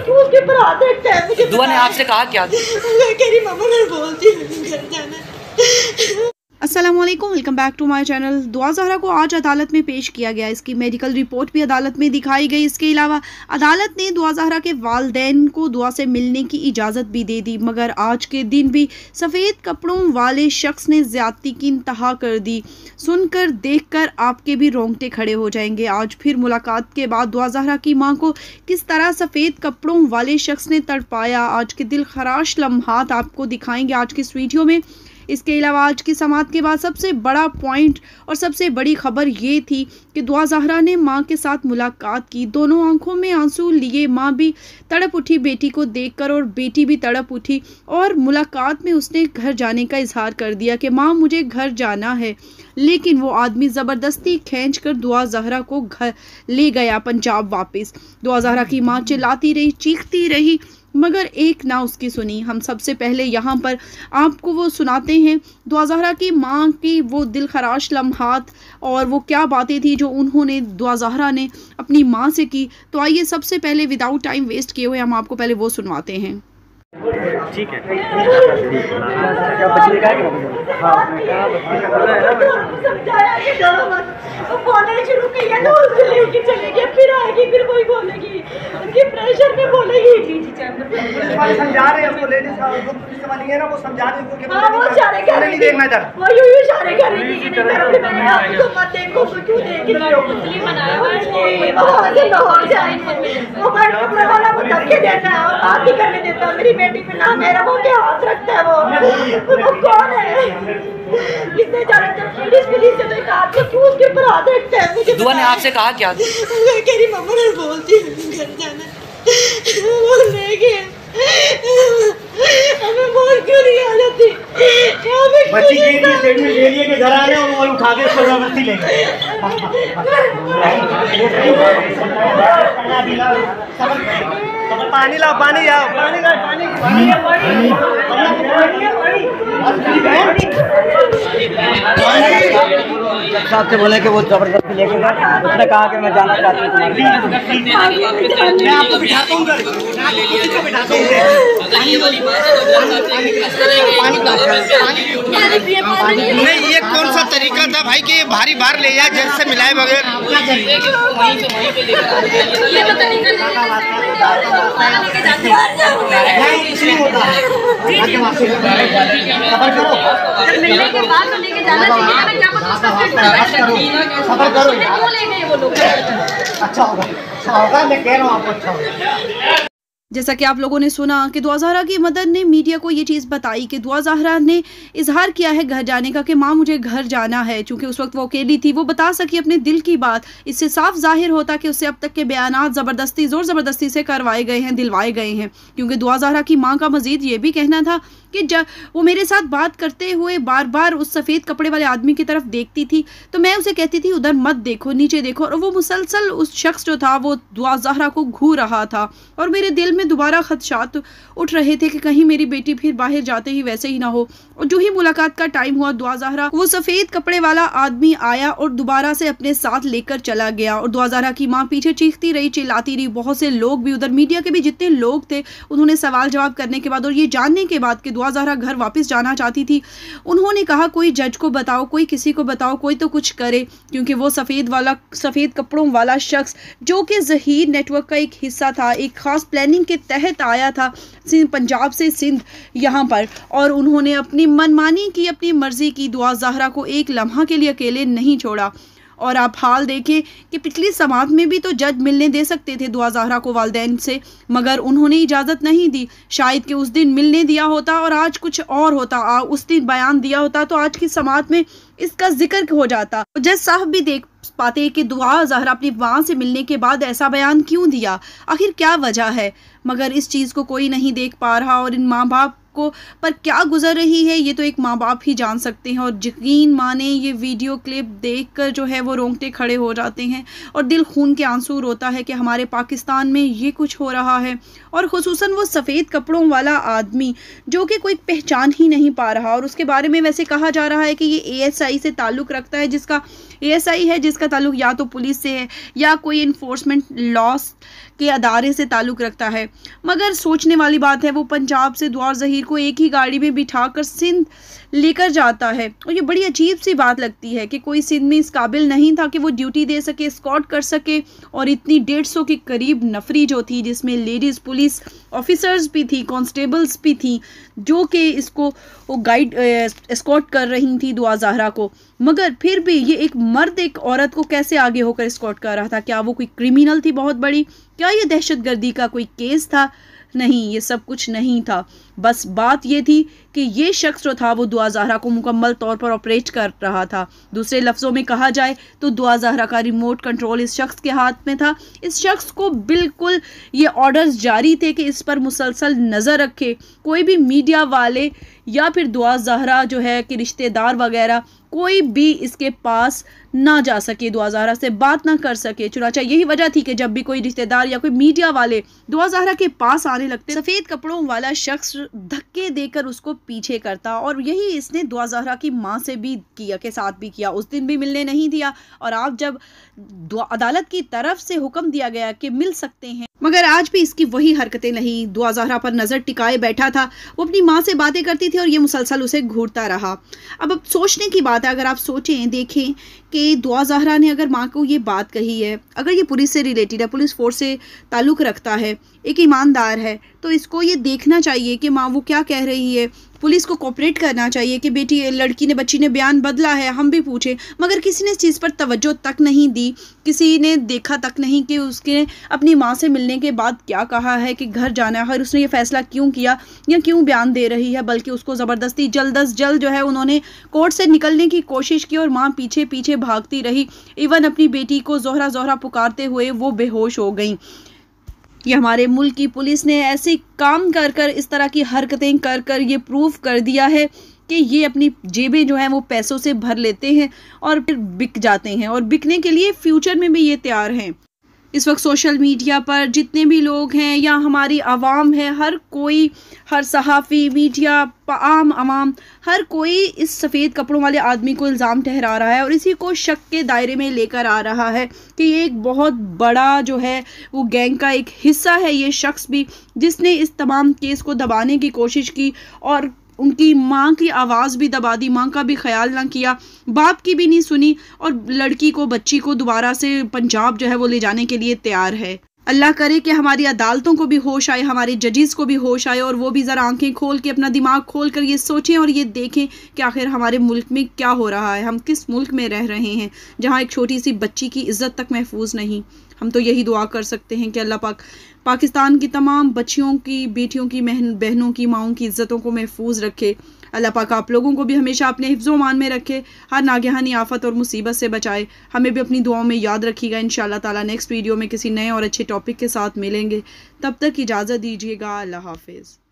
क्यों उसके ऊपर हाथ रखता है? मुझे दुआ ने आपसे कहा क्या? मेरी मम्मा ने बोलती है घर जाना। अस्सलामुअलैकुम, welcome back to my channel. Dua Zahra को आज अदालत में पेश किया गया। इसकी मेडिकल रिपोर्ट भी अदालत में दिखाई गई। इसके अलावा अदालत ने दुआ ज़हरा के वालिदैन को दुआ से मिलने की इजाज़त भी दे दी, मगर आज के दिन भी सफ़ेद कपड़ों वाले शख्स ने ज़्यादती की इंतहा कर दी। सुनकर देखकर आपके भी रोंगटे खड़े हो जाएंगे। आज फिर मुलाकात के बाद दुआ ज़हरा की माँ को किस तरह सफ़ेद कपड़ों वाले शख्स ने तड़पाया, आज के दिल खराश लम्हात आपको दिखाएंगे आज की इस वीडियो में। इसके अलावा आज की समाअत के बाद सबसे बड़ा पॉइंट और सबसे बड़ी खबर ये थी कि दुआ ज़हरा ने मां के साथ मुलाकात की। दोनों आंखों में आंसू लिए मां भी तड़प उठी बेटी को देखकर और बेटी भी तड़प उठी, और मुलाकात में उसने घर जाने का इजहार कर दिया कि मां मुझे घर जाना है। लेकिन वो आदमी ज़बरदस्ती खींचकर दुआ ज़हरा को घर ले गया पंजाब वापस। दुआ ज़हरा की मां चिल्लाती रही, चीखती रही, मगर एक ना उसकी सुनी। हम सबसे पहले यहाँ पर आपको वो सुनाते हैं दुआ ज़हरा की माँ की वो दिल खराश लम्हात और वो क्या बातें थी जो उन्होंने दुआ ज़हरा ने अपनी माँ से की। तो आइए सबसे पहले विदाउट टाइम वेस्ट किए हुए हम आपको पहले वो सुनवाते हैं। ठीक है। बोलने शुरू किया तो उससे लेके चलेगी, फिर आएगी, फिर कोई बोलेगी, उनके प्रेशर में बोलेगी। समझा रहे हैं उसको, लेडीज पुलिस वाली है ना, वो समझा रही है। हाँ, वो इशारे कर रही थी, वो यूं इशारे कर रही थी कि नहीं करोगे, मैंने आपको मत देखो, क्यों देख रही हो? मुस्लिम बनाया हुआ है, वहाँ से लाहौर से आई है, वो बड़े कपड़े वाला वो धक्के देता है और बात नहीं करने देता। मेरी बेटी पे ना मेरा वो क्या हाथ रखता है, वो कौन है? कितने जाने तक पुलिस से तो कहा कि क्यों उसके ऊपर हाथ रखता है? मुझे दुआ ने आपसे कहा क्या? मेरी मम्मा ने बोलती है घर जाना, वो ले गया। हमें बोल क्यों नहीं आ जाती? बच्ची की स्टेटमेंट ले लिए कि घर आ रहे और उठा के इसको जबरदस्ती ले गए। पानी लाओ, पानी लाओ, पानी लाओ, पानी साहब से बोले कि वो जबरदस्ती लेके गए। उसने कहा कि मैं जाना चाहती हूँ तुम्हारे। मैं आपको बिठाता हूँ, नहीं, ये कौन सा तरीका था भाई कि भारी बार ले जाए जज से मिलाए बगैर? अच्छा होगा, मैं कह रहा हूँ आपको अच्छा होगा। जैसा कि आप लोगों ने सुना कि दुआ ज़हरा की मदद ने मीडिया को ये चीज़ बताई कि दुआ ज़हरा ने इजहार किया है घर जाने का कि माँ मुझे घर जाना है। चूँकि उस वक्त वो अकेली थी, वो बता सकी अपने दिल की बात। इससे साफ जाहिर होता कि उससे अब तक के बयानात ज़बरदस्ती ज़ोर ज़बरदस्ती से करवाए गए हैं, दिलवाए गए हैं। क्योंकि दुआ ज़हरा की माँ का मज़ीद ये भी कहना था कि वो मेरे साथ बात करते हुए बार बार उस सफ़ेद कपड़े वाले आदमी की तरफ देखती थी, तो मैं उसे कहती थी उधर मत देखो, नीचे देखो, और वो मुसलसल उस शख्स जो था वो दुआ ज़हरा को घूर रहा था। और मेरे दिल में दोबारा खदशात उठ रहे थे कि कहीं मेरी बेटी फिर बाहर जाते ही वैसे ही ना हो। और जो ही मुलाकात का टाइम हुआ, दुआ ज़हरा वो सफ़ेद कपड़े वाला आदमी आया और दोबारा से अपने साथ लेकर चला गया। और दुआ ज़हरा की माँ पीछे चीखती रही, चिल्लाती रही। बहुत से लोग भी उधर, मीडिया के भी जितने लोग थे, उन्होंने सवाल जवाब करने के बाद और ये जानने के बाद कि दुआ ज़हरा घर वापस जाना चाहती थी, उन्होंने कहा कोई जज को बताओ, कोई किसी को बताओ, कोई तो कुछ करे। क्योंकि वो सफ़ेद कपड़ों वाला शख्स जो कि ज़हीर नेटवर्क का एक हिस्सा था, एक ख़ास प्लानिंग के तहत आया था पंजाब से सिंध यहाँ पर, और उन्होंने अपनी मनमानी की, अपनी मर्जी की। दुआ ज़हरा को एक लम्हा के लिए अकेले नहीं छोड़ा। और आप हाल देखें कि पिछली समाअत में भी तो जज मिलने दे सकते थे दुआ ज़हरा को वालिदैन से, मगर उन्होंने इजाज़त नहीं दी। शायद कि उस दिन मिलने दिया होता और आज कुछ और होता, उस दिन बयान दिया होता तो आज की समाअत में इसका जिक्र हो जाता। जज साहब भी देख पाते कि दुआ ज़हरा अपनी माँ से मिलने के बाद ऐसा बयान क्यों दिया, आखिर क्या वजह है, मगर इस चीज़ को कोई नहीं देख पा रहा। और इन माँ बाप को पर क्या गुजर रही है ये तो एक माँ बाप ही जान सकते हैं। और यकीन माने ये वीडियो क्लिप देखकर जो है वो रोंगटे खड़े हो जाते हैं और दिल खून के आंसू रोता है कि हमारे पाकिस्तान में ये कुछ हो रहा है। और ख़ुसूसन वो सफ़ेद कपड़ों वाला आदमी जो कि कोई पहचान ही नहीं पा रहा, और उसके बारे में वैसे कहा जा रहा है कि ये एएसआई से ताल्लुक़ रखता है, जिसका एएसआई है जिसका ताल्लुक़ या तो पुलिस से है या कोई इन्फोर्समेंट लॉस के अदारे से ताल्लुक़ रखता है। मगर सोचने वाली बात है वो पंजाब से दुआ ज़हीर को एक ही गाड़ी में बिठाकर सिंध लेकर जाता है। और ये बड़ी अजीब सी बात लगती है कि कोई सिंध में इस काबिल नहीं था कि वो ड्यूटी दे सके, एस्कॉर्ट कर सके। और इतनी 150 के करीब नफरी जो थी, जिसमें लेडीज़ पुलिस ऑफिसर्स भी थी, कांस्टेबल्स भी थी, जो कि इसको वो गाइड एस्कॉर्ट कर रही थी दुआ ज़हरा को। मगर फिर भी ये एक मर्द एक औरत को कैसे आगे होकर एस्कॉर्ट कर रहा था? क्या वो कोई क्रिमिनल थी बहुत बड़ी? क्या ये दहशतगर्दी का कोई केस था? नहीं, ये सब कुछ नहीं था। बस बात ये थी कि ये शख्स जो था वो दुआ ज़हरा को मुकम्मल तौर पर ऑपरेट कर रहा था। दूसरे लफ्ज़ों में कहा जाए तो दुआ ज़हरा का रिमोट कंट्रोल इस शख्स के हाथ में था। इस शख्स को बिल्कुल ये ऑर्डर्स जारी थे कि इस पर मुसलसल नज़र रखे, कोई भी मीडिया वाले या फिर दुआ ज़हरा जो है कि रिश्तेदार वगैरह कोई भी इसके पास ना जा सके, दुआ ज़हरा से बात ना कर सके। चुनाचा यही वजह थी कि जब भी कोई रिश्तेदार या कोई मीडिया वाले दुआ ज़हरा के पास आने लगते, सफ़ेद कपड़ों वाला शख्स धक्के देकर उसको पीछे करता। और यही इसने दुआ ज़हरा की माँ से भी किया, के साथ भी किया। उस दिन भी मिलने नहीं दिया, और आप जब अदालत की तरफ से हुक्म दिया गया कि मिल सकते हैं, मगर आज भी इसकी वही हरकतें नहीं। दुआ ज़हरा पर नज़र टिकाए बैठा था, वो अपनी माँ से बातें करती थी और ये मुसलसल उसे घूरता रहा। अब सोचने की बात है, अगर आप सोचें देखें कि दुआ ज़हरा ने अगर माँ को ये बात कही है, अगर ये पुलिस से रिलेटेड है, पुलिस फोर्स से ताल्लुक़ रखता है, एक ईमानदार है, तो इसको ये देखना चाहिए कि माँ वो क्या कह रही है। पुलिस को कोऑपरेट करना चाहिए कि बेटी बच्ची ने बयान बदला है, हम भी पूछें। मगर किसी ने इस चीज़ पर तवज्जो तक नहीं दी, किसी ने देखा तक नहीं कि उसके अपनी माँ से मिलने के बाद क्या कहा है कि घर जाना है, और उसने ये फ़ैसला क्यों किया या क्यों बयान दे रही है। बल्कि उसको ज़बरदस्ती जल्द अज जल्द जो है उन्होंने कोर्ट से निकलने की कोशिश की, और माँ पीछे पीछे भागती रही। इवन अपनी बेटी को ज़ोहरा ज़ोहरा पुकारते हुए वो बेहोश हो गई। ये हमारे मुल्क की पुलिस ने ऐसे काम कर कर, इस तरह की हरकतें कर कर ये प्रूफ कर दिया है कि ये अपनी जेबें जो हैं वो पैसों से भर लेते हैं और फिर बिक जाते हैं, और बिकने के लिए फ्यूचर में भी ये तैयार हैं। इस वक्त सोशल मीडिया पर जितने भी लोग हैं या हमारी आवाम है, हर कोई, हर सहाफ़ी, मीडिया, आम आवाम, हर कोई इस सफ़ेद कपड़ों वाले आदमी को इल्ज़ाम ठहरा रहा है और इसी को शक के दायरे में लेकर आ रहा है कि ये एक बहुत बड़ा जो है वो गैंग का एक हिस्सा है ये शख्स भी, जिसने इस तमाम केस को दबाने की कोशिश की और उनकी माँ की आवाज़ भी दबा दी, माँ का भी ख्याल ना किया, बाप की भी नहीं सुनी, और लड़की को, बच्ची को दोबारा से पंजाब जो है वो ले जाने के लिए तैयार है। अल्लाह करे कि हमारी अदालतों को भी होश आए, हमारे जजेस को भी होश आए, और वो भी ज़रा आंखें खोल के, अपना दिमाग खोल कर ये सोचें और ये देखें कि आखिर हमारे मुल्क में क्या हो रहा है, हम किस मुल्क में रह रहे हैं जहाँ एक छोटी सी बच्ची की इज़्ज़त तक महफूज नहीं। हम तो यही दुआ कर सकते हैं कि अल्लाह पाक पाकिस्तान की तमाम बच्चियों की, बेटियों की, बहनों की, माओं की इज़्ज़तों को महफूज रखे। अल्लाह पाक आप लोगों को भी हमेशा अपने हिफ्ज़ व मान में रखे, हर नागहानी आफत और मुसीबत से बचाए। हमें भी अपनी दुआओं में याद रखिएगा। इंशाअल्लाह ताला नेक्स्ट वीडियो में किसी नए और अच्छे टॉपिक के साथ मिलेंगे। तब तक इजाज़त दीजिएगा। अल्लाह हाफ़िज़।